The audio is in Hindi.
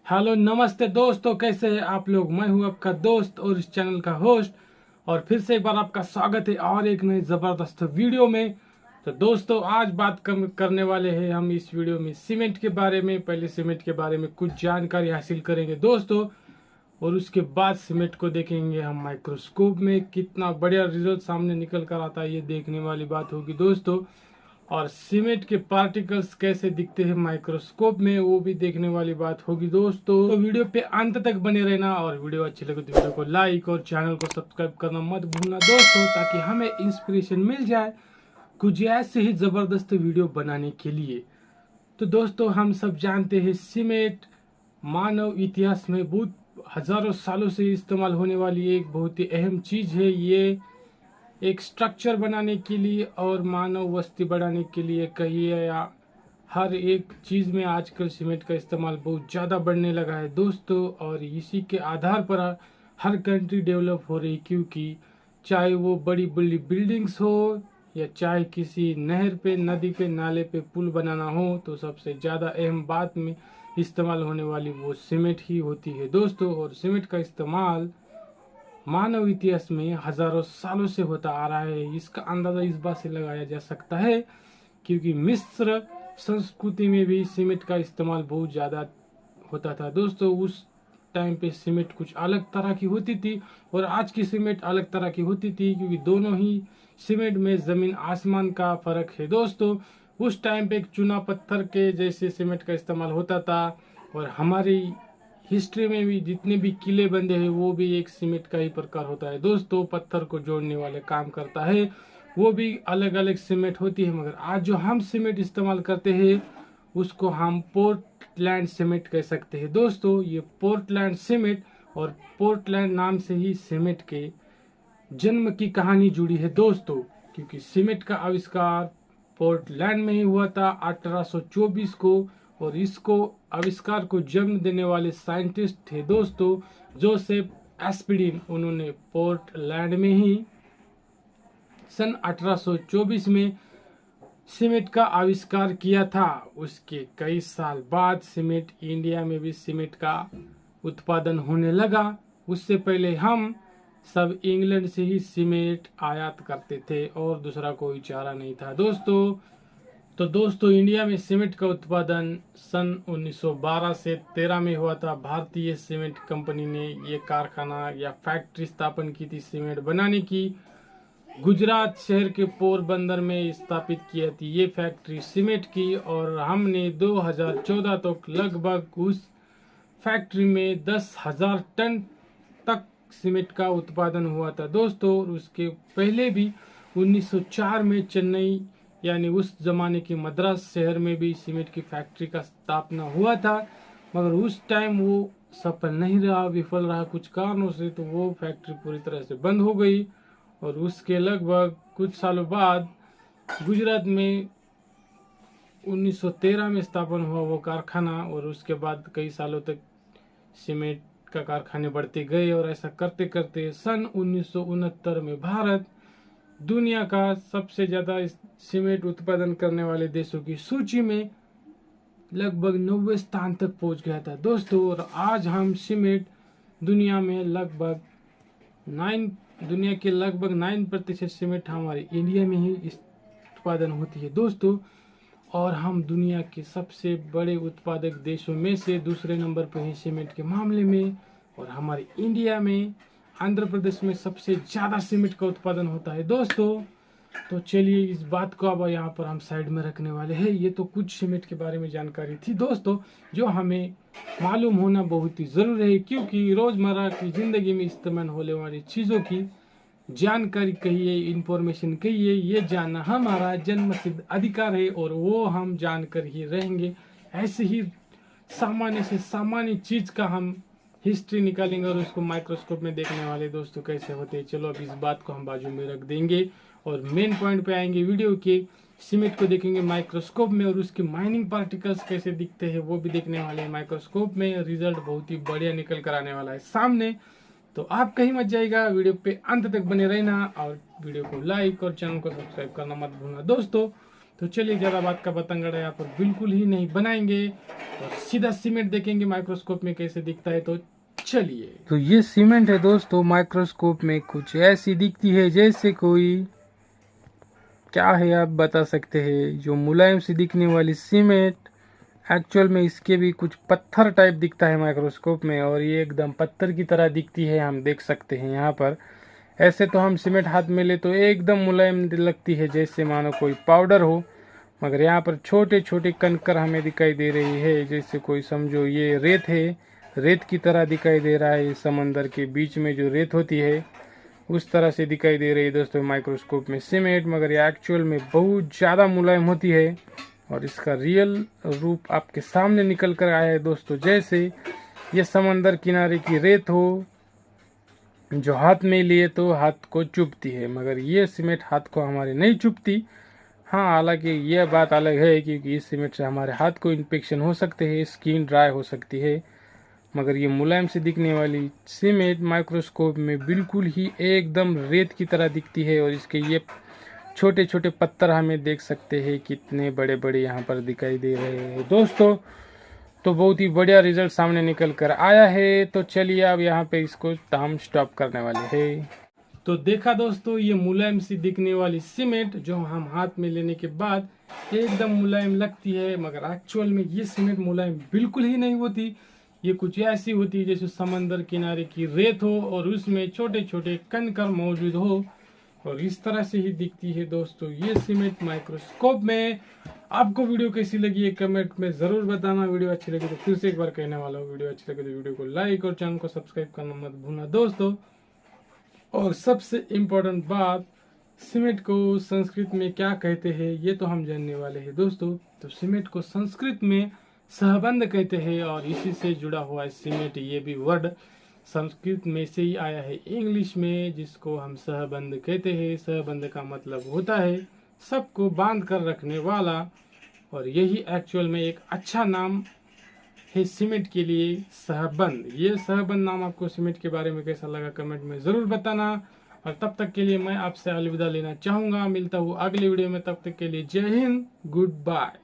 हेलो नमस्ते दोस्तों, कैसे हैं आप लोग। मैं हूं आपका दोस्त और इस चैनल का होस्ट, और फिर से एक बार आपका स्वागत है और एक नई ज़बरदस्त वीडियो में। तो दोस्तों आज बात करने वाले हैं हम इस वीडियो में सीमेंट के बारे में। पहले सीमेंट के बारे में कुछ जानकारी हासिल करेंगे दोस्तों, और उसके बाद सीमेंट को देखेंगे हम माइक्रोस्कोप में। कितना बढ़िया रिजल्ट सामने निकल कर आता है ये देखने वाली बात होगी दोस्तों। और सीमेंट के पार्टिकल्स कैसे दिखते हैं माइक्रोस्कोप में वो भी देखने वाली बात होगी दोस्तों। तो वीडियो पे अंत तक बने रहना, और वीडियो अच्छी लगे तो वीडियो को लाइक और चैनल को सब्सक्राइब करना मत भूलना दोस्तों, ताकि हमें इंस्पिरेशन मिल जाए कुछ ऐसे ही जबरदस्त वीडियो बनाने के लिए। तो दोस्तों हम सब जानते हैं सीमेंट मानव इतिहास में बहुत हजारों सालों से इस्तेमाल होने वाली एक बहुत ही अहम चीज है। ये एक स्ट्रक्चर बनाने के लिए और मानव बस्ती बढ़ाने के लिए कहिए, या हर एक चीज में आजकल सीमेंट का इस्तेमाल बहुत ज़्यादा बढ़ने लगा है दोस्तों। और इसी के आधार पर हर कंट्री डेवलप हो रही, क्योंकि चाहे वो बड़ी बड़ी बिल्डिंग्स हो या चाहे किसी नहर पे, नदी पे, नाले पे पुल बनाना हो, तो सबसे ज़्यादा अहम बात में इस्तेमाल होने वाली वो सीमेंट ही होती है दोस्तों। और सीमेंट का इस्तेमाल मानव इतिहास में हजारों सालों से होता आ रहा है। इसका अंदाजा इस बात से लगाया जा सकता है क्योंकि मिस्र संस्कृति में भी सीमेंट का इस्तेमाल बहुत ज्यादा होता था दोस्तों। उस टाइम पे सीमेंट कुछ अलग तरह की होती थी और आज की सीमेंट अलग तरह की होती थी, क्योंकि दोनों ही सीमेंट में जमीन आसमान का फर्क है दोस्तों। उस टाइम पे एक चूना पत्थर के जैसे सीमेंट का इस्तेमाल होता था, और हमारी हिस्ट्री में भी जितने भी किले बंधे हैं वो भी एक सीमेंट का ही प्रकार होता है दोस्तों। पत्थर को जोड़ने वाले काम करता है, वो भी अलग अलग सीमेंट होती है। मगर आज जो हम सीमेंट इस्तेमाल करते हैं उसको हम पोर्टलैंड सीमेंट कह सकते हैं दोस्तों। ये पोर्टलैंड सीमेंट और पोर्टलैंड नाम से ही सीमेंट के जन्म की कहानी जुड़ी है दोस्तों, क्योंकि सीमेंट का आविष्कार पोर्टलैंड में ही हुआ था 1824 को। और इसको आविष्कार को जन्म देने वाले साइंटिस्ट थे दोस्तों जोसेफ एस्पिडिन। उन्होंने पोर्टलैंड में ही सन 1824 में सीमेंट का आविष्कार किया था। उसके कई साल बाद सीमेंट इंडिया में भी सीमेंट का उत्पादन होने लगा। उससे पहले हम सब इंग्लैंड से ही सीमेंट आयात करते थे और दूसरा कोई चारा नहीं था दोस्तों। तो दोस्तों इंडिया में सीमेंट का उत्पादन सन 1912 से 13 में हुआ था। भारतीय सीमेंट कंपनी ने ये कारखाना या फैक्ट्री स्थापन की थी सीमेंट बनाने की। गुजरात शहर के पोरबंदर में स्थापित की थी ये फैक्ट्री सीमेंट की। और हमने 2014 तक लगभग उस फैक्ट्री में 10,000 टन तक सीमेंट का उत्पादन हुआ था दोस्तों। और उसके पहले भी 1904 में चेन्नई यानी उस जमाने के मद्रास शहर में भी सीमेंट की फैक्ट्री का स्थापना हुआ था, मगर उस टाइम वो सफल नहीं रहा, विफल रहा कुछ कारणों से। तो वो फैक्ट्री पूरी तरह से बंद हो गई। और उसके लगभग कुछ सालों बाद गुजरात में 1913 में स्थापन हुआ वो कारखाना। और उसके बाद कई सालों तक सीमेंट का कारखाने बढ़ते गए, और ऐसा करते करते सन 1969 में भारत दुनिया का सबसे ज्यादा सीमेंट उत्पादन करने वाले देशों की सूची में लगभग 90 स्थान तक पहुंच गया था दोस्तों। और आज हम सीमेंट दुनिया के लगभग 9% सीमेंट हमारे इंडिया में ही उत्पादन होती है दोस्तों। और हम दुनिया के सबसे बड़े उत्पादक देशों में से दूसरे नंबर पर हैं सीमेंट के मामले में। और हमारे इंडिया में आंध्र प्रदेश में सबसे ज्यादा सीमेंट का उत्पादन होता है दोस्तों। तो चलिए इस बात को अब यहाँ पर हम साइड में रखने वाले हैं। ये तो कुछ सीमेंट के बारे में जानकारी थी दोस्तों जो हमें मालूम होना बहुत ही जरूरी है, क्योंकि रोजमर्रा की जिंदगी में इस्तेमाल होने वाली चीजों की जानकारी कहिए, इंफॉर्मेशन कहिए, ये जानना हमारा जन्मसिद्ध अधिकार है और वो हम जानकर ही रहेंगे। ऐसे ही सामान्य से सामान्य चीज का हम हिस्ट्री निकालेंगे और उसको माइक्रोस्कोप में देखने वाले दोस्तों कैसे होते हैं। चलो अब इस बात को हम बाजू में रख देंगे और मेन पॉइंट पे आएंगे वीडियो के। सीमेंट को देखेंगे माइक्रोस्कोप में, और उसके माइनिंग पार्टिकल्स कैसे दिखते हैं वो भी देखने वाले हैं माइक्रोस्कोप में। रिजल्ट बहुत ही बढ़िया निकल कर आने वाला है सामने। तो आप कहीं मत जाइएगा, वीडियो पे अंत तक बने रहना, और वीडियो को लाइक और चैनल को सब्सक्राइब करना मत भूलना दोस्तों। तो चलिए ज़्यादा बात का बतंगड़ यहाँ पर बिल्कुल ही नहीं बनाएंगे और सीधा सीमेंट देखेंगे माइक्रोस्कोप में कैसे दिखता है। तो चलिए, तो ये सीमेंट है दोस्तों, माइक्रोस्कोप में कुछ ऐसी दिखती है जैसे कोई, क्या है आप बता सकते हैं, जो मुलायम सी दिखने वाली सीमेंट एक्चुअल में इसके भी कुछ पत्थर टाइप दिखता है माइक्रोस्कोप में, और ये एकदम पत्थर की तरह दिखती है। हम देख सकते हैं यहाँ पर, ऐसे तो हम सीमेंट हाथ में ले तो एकदम मुलायम लगती है जैसे मानो कोई पाउडर हो, मगर यहाँ पर छोटे छोटे कंकर हमें दिखाई दे रही है जैसे कोई, समझो ये रेत है, रेत की तरह दिखाई दे रहा है। समंदर के बीच में जो रेत होती है उस तरह से दिखाई दे रही है दोस्तों माइक्रोस्कोप में सीमेंट, मगर ये एक्चुअल में बहुत ज़्यादा मुलायम होती है और इसका रियल रूप आपके सामने निकल कर आया है दोस्तों। जैसे ये समंदर किनारे की रेत हो जो हाथ में लिए तो हाथ को चुभती है, मगर ये सीमेंट हाथ को हमारे नहीं चुभती। हाँ, हालांकि यह बात अलग है क्योंकि इस सीमेंट से हमारे हाथ को इन्फेक्शन हो सकते हैं, स्किन ड्राई हो सकती है, मगर ये मुलायम से दिखने वाली सीमेंट माइक्रोस्कोप में बिल्कुल ही एकदम रेत की तरह दिखती है। और इसके ये छोटे छोटे पत्थर हमें देख सकते हैं कितने बड़े बड़े यहाँ पर दिखाई दे रहे हैं दोस्तों। तो बहुत ही बढ़िया रिजल्ट सामने निकल कर आया है। तो चलिए अब यहाँ पे इसको हम स्टॉप करने वाले हैं। तो देखा दोस्तों, ये मुलायम सी दिखने वाली सीमेंट जो हम हाथ में लेने के बाद एकदम मुलायम लगती है, मगर एक्चुअल में ये सीमेंट मुलायम बिल्कुल ही नहीं होती। ये कुछ ऐसी होती है जैसे समंदर किनारे की रेत हो और उसमें छोटे छोटे कंकर मौजूद हो, और इस तरह से ही दिखती है दोस्तों ये सीमेंट माइक्रोस्कोप में। आपको वीडियो कैसी लगी है कमेंट में जरूर बताना। वीडियो अच्छी लगी तो फिर से एक बार कहने वाला हूँ, वीडियो अच्छी लगी तो वीडियो को लाइक और चैनल को सब्सक्राइब करना मत भूलना दोस्तों। और सबसे इम्पोर्टेंट बात, सीमेंट को संस्कृत में क्या कहते हैं ये तो हम जानने वाले हैं दोस्तों। तो सीमेंट को संस्कृत में सहबंध कहते हैं और इसी से जुड़ा हुआ है सीमेंट। ये भी वर्ड संस्कृत में से ही आया है इंग्लिश में, जिसको हम सहबंध कहते हैं। सहबंध का मतलब होता है सबको बांध कर रखने वाला, और यही एक्चुअल में एक अच्छा नाम है सीमेंट के लिए, सहबंध। ये सहबंध नाम आपको सीमेंट के बारे में कैसा लगा कमेंट में जरूर बताना। और तब तक के लिए मैं आपसे अलविदा लेना चाहूंगा। मिलता हूँ अगले वीडियो में, तब तक के लिए जय हिंद, गुड बाय।